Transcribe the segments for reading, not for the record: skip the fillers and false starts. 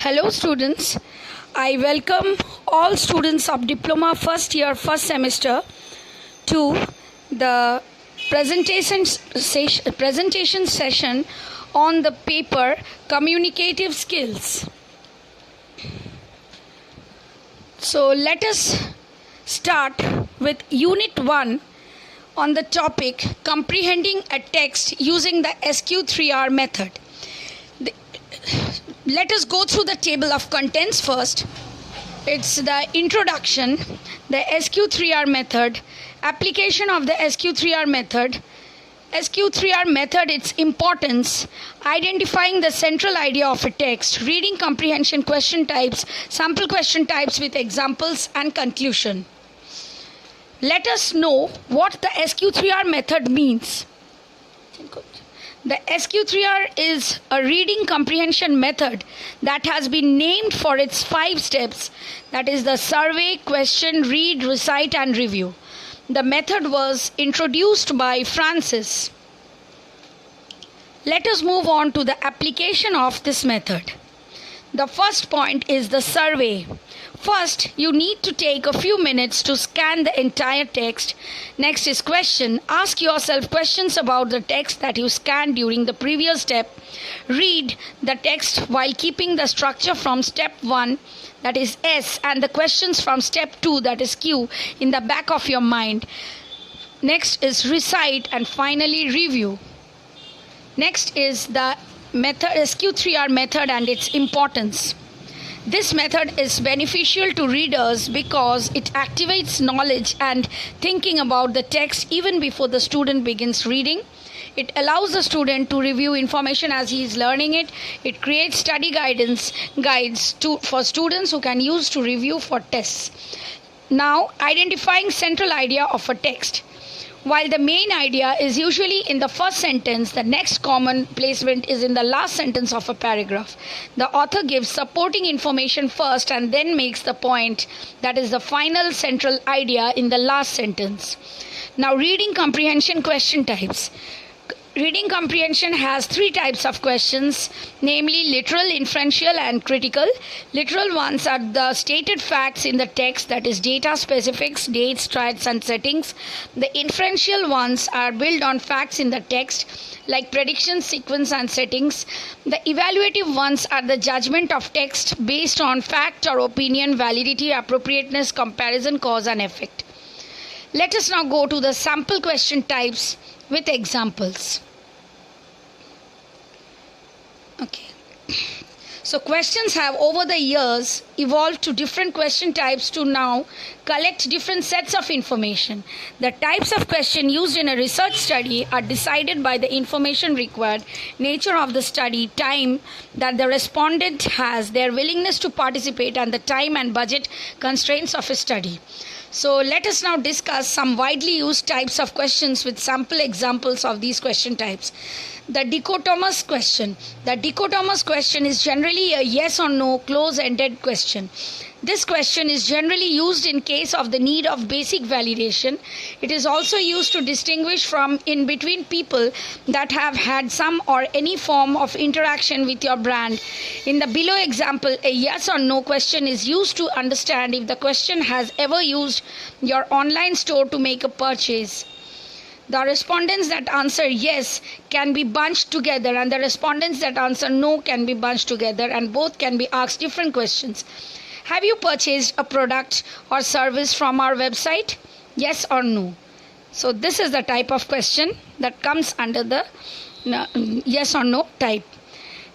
Hello students, I welcome all students of Diploma first year, first semester to the presentation session on the paper Communicative Skills. So let us start with Unit 1 on the topic Comprehending a Text Using the SQ3R Method. Let us go through the table of contents first. It's the introduction, the SQ3R method, application of the SQ3R method, SQ3R method, its importance, identifying the central idea of a text, reading comprehension question types, sample question types with examples, and conclusion. Let us know what the SQ3R method means. The SQ3R is a reading comprehension method that has been named for its 5 steps, that is the survey, question, read, recite, and review. The method was introduced by Francis. Let us move on to the application of this method. The first point is the survey. First, you need to take a few minutes to scan the entire text. Next is question. Ask yourself questions about the text that you scanned during the previous step. Read the text while keeping the structure from step 1, that is S, and the questions from step 2, that is Q, in the back of your mind. Next is recite, and finally review. Next is the method SQ3R method and its importance. This method is beneficial to readers because it activates knowledge and thinking about the text even before the student begins reading. It allows the student to review information as he is learning it. It creates study guides for students who can use to review for tests. Now, identifying central idea of a text. While the main idea is usually in the first sentence, the next common placement is in the last sentence of a paragraph. The author gives supporting information first and then makes the point, that is the final central idea, in the last sentence. Now, reading comprehension question types. Reading comprehension has 3 types of questions, namely literal, inferential, and critical. Literal ones are the stated facts in the text, that is data, specifics, dates, traits, and settings. The inferential ones are built on facts in the text, like prediction, sequence, and settings. The evaluative ones are the judgment of text based on fact or opinion, validity, appropriateness, comparison, cause, and effect. Let us now go to the sample question types with examples. Okay. So questions have over the years evolved to different question types to now collect different sets of information. The types of question used in a research study are decided by the information required, nature of the study, time that the respondent has, their willingness to participate, and the time and budget constraints of a study. So let us now discuss some widely used types of questions with sample examples of these question types. The dichotomous question. The dichotomous question is generally a yes or no close-ended question. This question is generally used in case of the need of basic validation. It is also used to distinguish from in between people that have had some or any form of interaction with your brand. In the below example, a yes or no question is used to understand if the question has ever used your online store to make a purchase. The respondents that answer yes can be bunched together, and the respondents that answer no can be bunched together, and both can be asked different questions. Have you purchased a product or service from our website? Yes or no? So this is the type of question that comes under the yes or no type.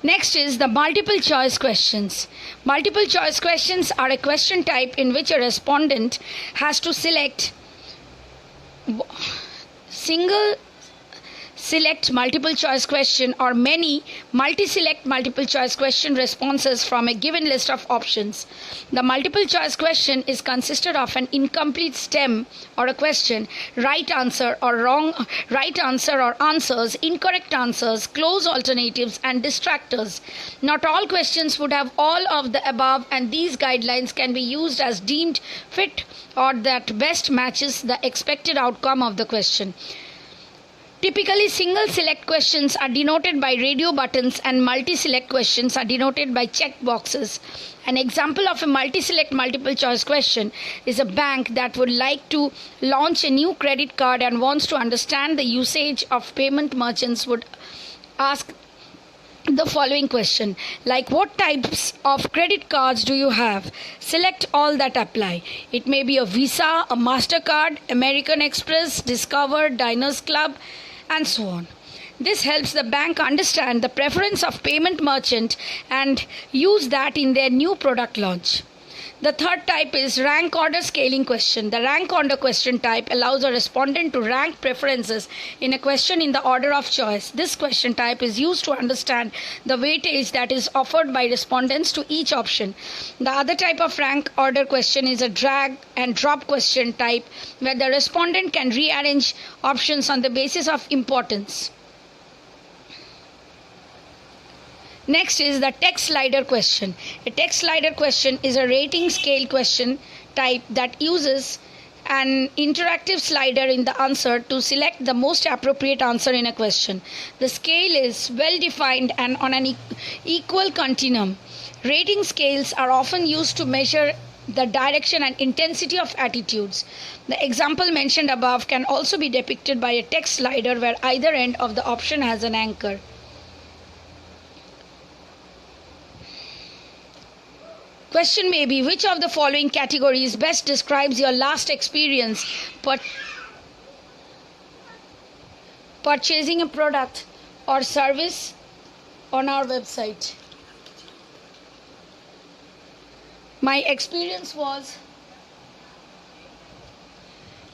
Next is the multiple choice questions. Multiple choice questions are a question type in which a respondent has to select select multiple choice question or many multi-select multiple choice question responses from a given list of options. The multiple choice question is consisted of an incomplete stem or a question, right answer or wrong, right answer or answers, incorrect answers, close alternatives, and distractors. Not all questions would have all of the above, and these guidelines can be used as deemed fit or that best matches the expected outcome of the question. Typically, single select questions are denoted by radio buttons and multi-select questions are denoted by check boxes. An example of a multi-select multiple choice question is a bank that would like to launch a new credit card and wants to understand the usage of payment merchants would ask the following question, like what types of credit cards do you have? Select all that apply. It may be a Visa, a MasterCard, American Express, Discover, Diners Club, and so on. This helps the bank understand the preference of payment merchant and use that in their new product launch. The third type is rank order scaling question. The rank order question type allows a respondent to rank preferences in a question in the order of choice. This question type is used to understand the weightage that is offered by respondents to each option. The other type of rank order question is a drag and drop question type where the respondent can rearrange options on the basis of importance. Next is the text slider question. A text slider question is a rating scale question type that uses an interactive slider in the answer to select the most appropriate answer in a question. The scale is well defined and on an equal continuum. Rating scales are often used to measure the direction and intensity of attitudes. The example mentioned above can also be depicted by a text slider where either end of the option has an anchor. Question may be, which of the following categories best describes your last experience purchasing a product or service on our website? My experience was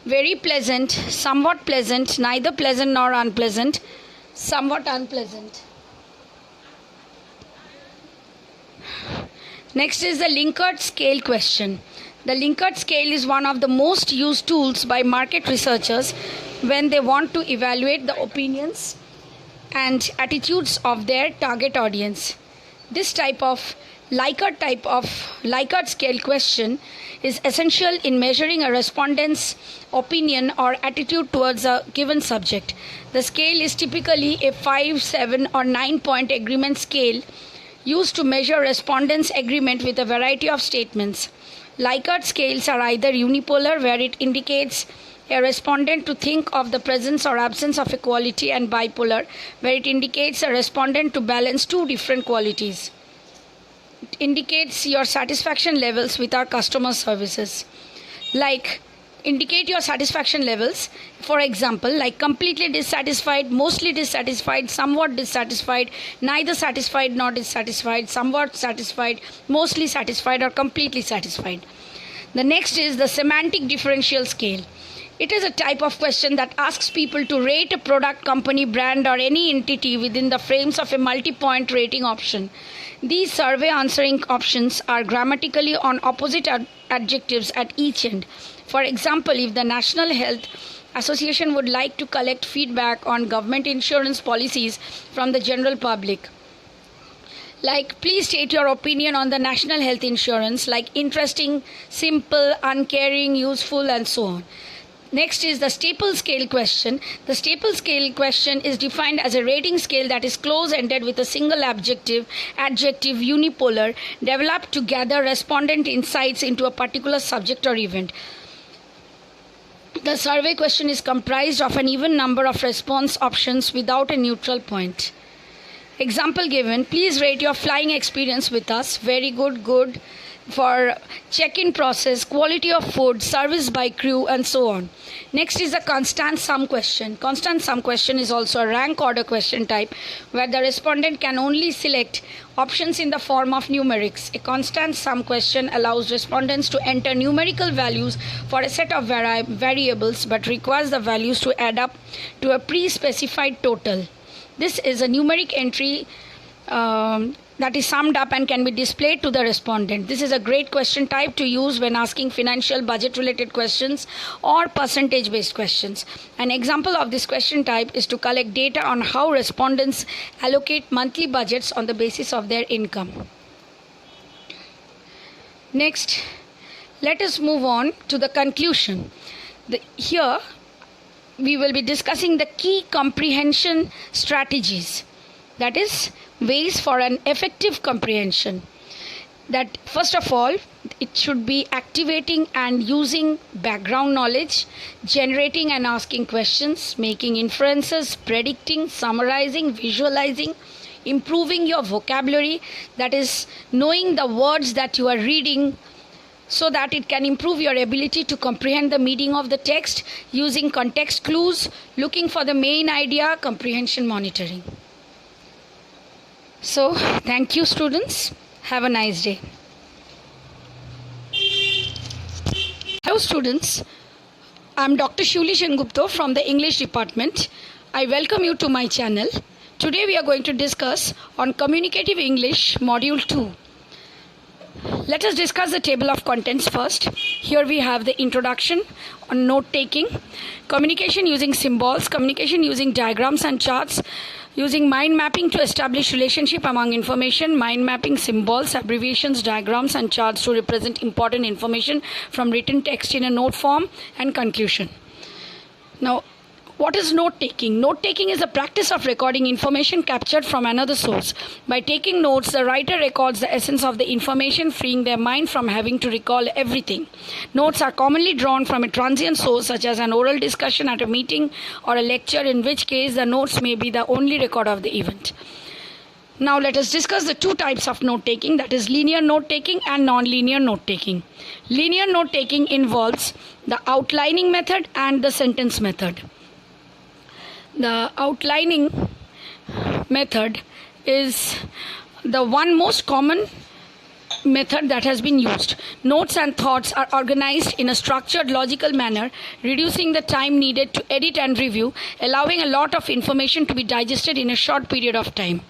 very pleasant, somewhat pleasant, neither pleasant nor unpleasant, somewhat unpleasant. Next is the Likert scale question. The Likert scale is one of the most used tools by market researchers when they want to evaluate the opinions and attitudes of their target audience. This type of Likert scale question is essential in measuring a respondent's opinion or attitude towards a given subject. The scale is typically a 5, 7, or 9-point agreement scale used to measure respondents' agreement with a variety of statements. Likert scales are either unipolar, where it indicates a respondent to think of the presence or absence of a quality, and bipolar, where it indicates a respondent to balance two different qualities. It indicates your satisfaction levels with our customer services. Like, indicate your satisfaction levels. For example, like completely dissatisfied, mostly dissatisfied, somewhat dissatisfied, neither satisfied nor dissatisfied, somewhat satisfied, mostly satisfied, or completely satisfied. The next is the semantic differential scale. It is a type of question that asks people to rate a product, company, brand, or any entity within the frames of a multi-point rating option. These survey answering options are grammatically on opposite adjectives at each end. For example, if the National Health Association would like to collect feedback on government insurance policies from the general public, like please state your opinion on the national health insurance, like interesting, simple, uncaring, useful, and so on. Next is the staple scale question. The staple scale question is defined as a rating scale that is close-ended with a single adjective, unipolar, developed to gather respondent insights into a particular subject or event. The survey question is comprised of an even number of response options without a neutral point. Example given, please rate your flying experience with us. Very good, good. For check-in process, quality of food, service by crew, and so on. Next is a constant sum question. Constant sum question is also a rank order question type where the respondent can only select options in the form of numerics. A constant sum question allows respondents to enter numerical values for a set of variables but requires the values to add up to a pre-specified total. This is a numeric entry that is summed up and can be displayed to the respondent. This is a great question type to use when asking financial budget related questions or percentage based questions. An example of this question type is to collect data on how respondents allocate monthly budgets on the basis of their income. Next, let us move on to the conclusion. Here we will be discussing the key comprehension strategies, that is, ways for an effective comprehension. That first of all, it should be activating and using background knowledge, generating and asking questions, making inferences, predicting, summarizing, visualizing, improving your vocabulary, that is, knowing the words that you are reading so that it can improve your ability to comprehend the meaning of the text, using context clues, looking for the main idea, comprehension monitoring. So, thank you, students. Have a nice day. Hello, students. I'm Dr. Shuli Shengupta from the English department. I welcome you to my channel. Today we are going to discuss on Communicative English Module 2. Let us discuss the table of contents first. Here we have the introduction on note taking, communication using symbols, communication using diagrams and charts, using mind mapping to establish relationship among information, mind mapping symbols, abbreviations, diagrams and charts to represent important information from written text in a note form, and conclusion. Now, what is note taking? Note taking is the practice of recording information captured from another source. By taking notes, the writer records the essence of the information, freeing their mind from having to recall everything. Notes are commonly drawn from a transient source such as an oral discussion at a meeting or a lecture, in which case the notes may be the only record of the event. Now let us discuss the two types of note taking, that is linear note taking and non-linear note taking. Linear note taking involves the outlining method and the sentence method. The outlining method is the one most common method that has been used. Notes and thoughts are organized in a structured, logical manner, reducing the time needed to edit and review, allowing a lot of information to be digested in a short period of time.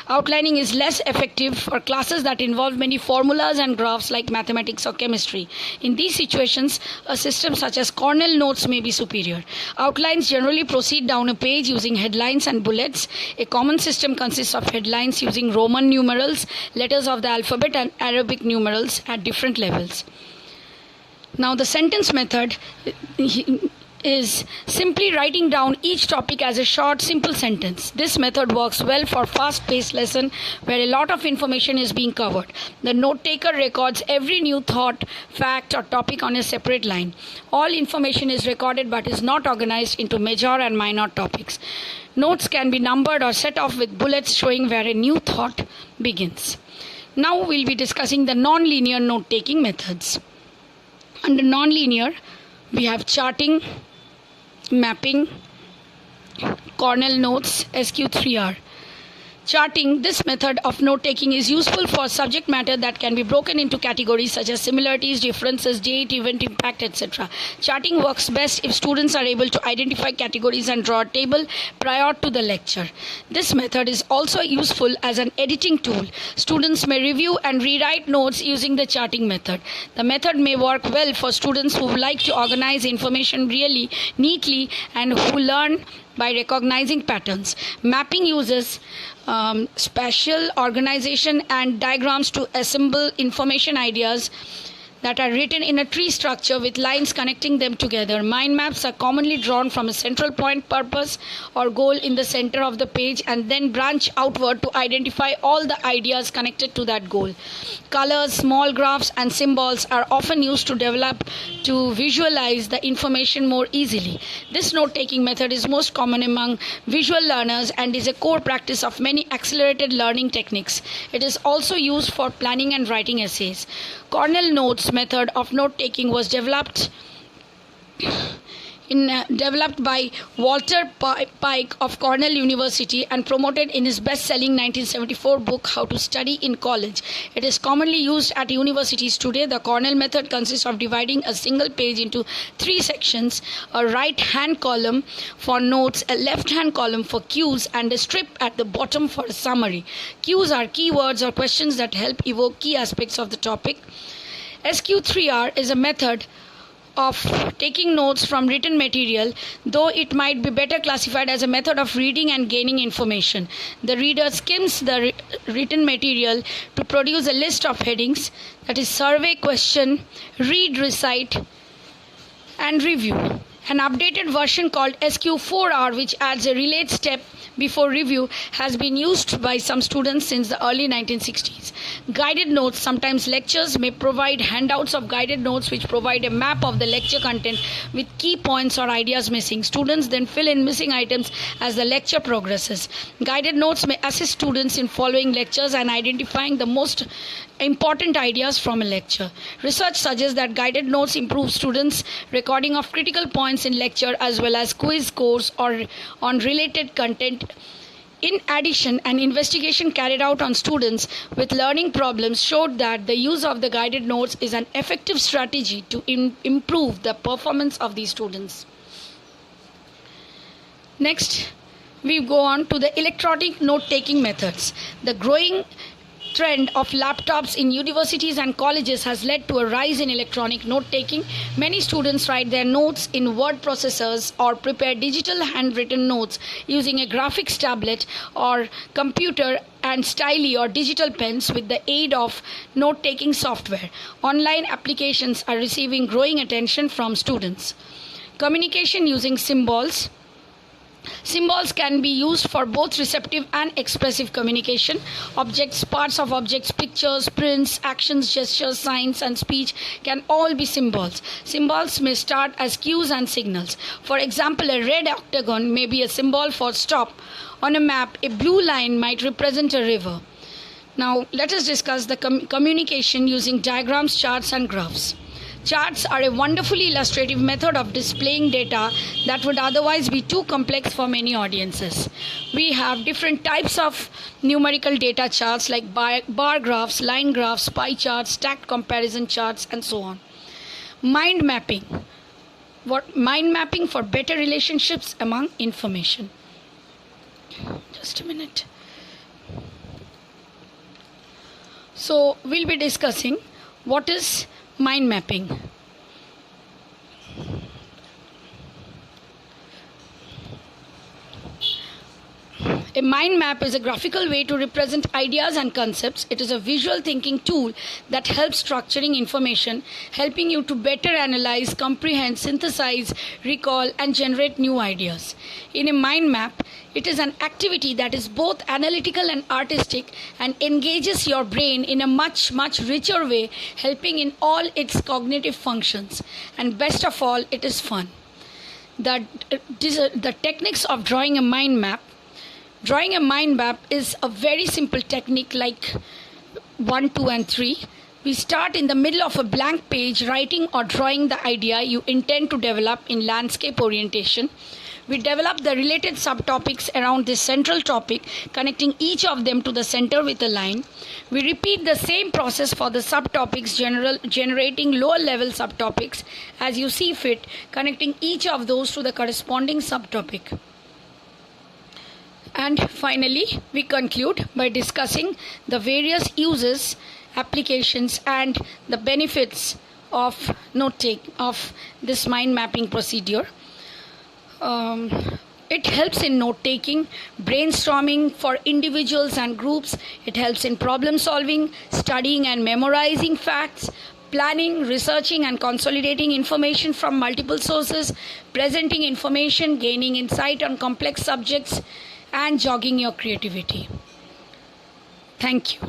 Outlining is less effective for classes that involve many formulas and graphs like mathematics or chemistry. In these situations, a system such as Cornell Notes may be superior. Outlines generally proceed down a page using headlines and bullets. A common system consists of headlines using Roman numerals, letters of the alphabet, and Arabic numerals at different levels. Now, the sentence method is simply writing down each topic as a short, simple sentence. This method works well for fast-paced lesson where a lot of information is being covered. The note taker records every new thought, fact, or topic on a separate line. All information is recorded but is not organized into major and minor topics. Notes can be numbered or set off with bullets showing where a new thought begins. Now we'll be discussing the non-linear note-taking methods. Under non-linear, we have charting, mapping, Cornell Notes, SQ3R. Charting, this method of note-taking is useful for subject matter that can be broken into categories such as similarities, differences, date, event, impact, etc. Charting works best if students are able to identify categories and draw a table prior to the lecture. This method is also useful as an editing tool. Students may review and rewrite notes using the charting method. The method may work well for students who like to organize information really neatly and who learn by recognizing patterns. Mapping uses spatial organization and diagrams to assemble information ideas that are written in a tree structure with lines connecting them together. Mind maps are commonly drawn from a central point, purpose, or goal in the center of the page and then branch outward to identify all the ideas connected to that goal. Colors, small graphs, and symbols are often used to visualize the information more easily. This note-taking method is most common among visual learners and is a core practice of many accelerated learning techniques. It is also used for planning and writing essays. Cornell Notes method of note-taking was developed by Walter Pike of Cornell University and promoted in his best-selling 1974 book, How to Study in College. It is commonly used at universities today. The Cornell method consists of dividing a single page into three sections: a right-hand column for notes, a left-hand column for cues, and a strip at the bottom for a summary. Cues are keywords or questions that help evoke key aspects of the topic. SQ3R is a method of taking notes from written material, though it might be better classified as a method of reading and gaining information. The reader skims the written material to produce a list of headings, that is survey, question, read, recite, and review. An updated version called SQ4R, which adds a relate step before review, has been used by some students since the early 1960s. Guided notes, sometimes lectures, may provide handouts of guided notes which provide a map of the lecture content with key points or ideas missing. Students then fill in missing items as the lecture progresses. Guided notes may assist students in following lectures and identifying the most important ideas from a lecture. Research suggests that guided notes improve students' recording of critical points in lecture as well as quiz scores or on related content. In addition, an investigation carried out on students with learning problems showed that the use of the guided notes is an effective strategy to improve the performance of these students. Next, we go on to the electronic note-taking methods. The growing trend of laptops in universities and colleges has led to a rise in electronic note-taking. Many students write their notes in word processors or prepare digital handwritten notes using a graphics tablet or computer and styli or digital pens with the aid of note-taking software. Online applications are receiving growing attention from students. Communication using symbols. Symbols can be used for both receptive and expressive communication. Objects, parts of objects, pictures, prints, actions, gestures, signs, and speech can all be symbols. Symbols may start as cues and signals. For example, a red octagon may be a symbol for stop. On a map, a blue line might represent a river. Now, let us discuss the communication using diagrams, charts, and graphs. Charts are a wonderfully illustrative method of displaying data that would otherwise be too complex for many audiences. We have different types of numerical data charts like bar graphs, line graphs, pie charts, stacked comparison charts, and so on. Mind mapping. Mind mapping for better relationships among information. Just a minute. So, we'll be discussing what is mind mapping. A mind map is a graphical way to represent ideas and concepts. It is a visual thinking tool that helps structuring information, helping you to better analyze, comprehend, synthesize, recall, and generate new ideas. In a mind map, it is an activity that is both analytical and artistic and engages your brain in a much richer way, helping in all its cognitive functions. And best of all, it is fun. The techniques of drawing a mind map. Drawing a mind map is a very simple technique like 1, 2, and 3. We start in the middle of a blank page writing or drawing the idea you intend to develop in landscape orientation. We develop the related subtopics around this central topic, connecting each of them to the center with a line. We repeat the same process for the subtopics, generating lower level subtopics as you see fit, connecting each of those to the corresponding subtopic. And finally, we conclude by discussing the various uses, applications, and the benefits of this mind mapping procedure. It helps in note taking, brainstorming for individuals and groups. It helps in problem solving, studying and memorizing facts, planning, researching and consolidating information from multiple sources, presenting information, gaining insight on complex subjects, and jogging your creativity. Thank you.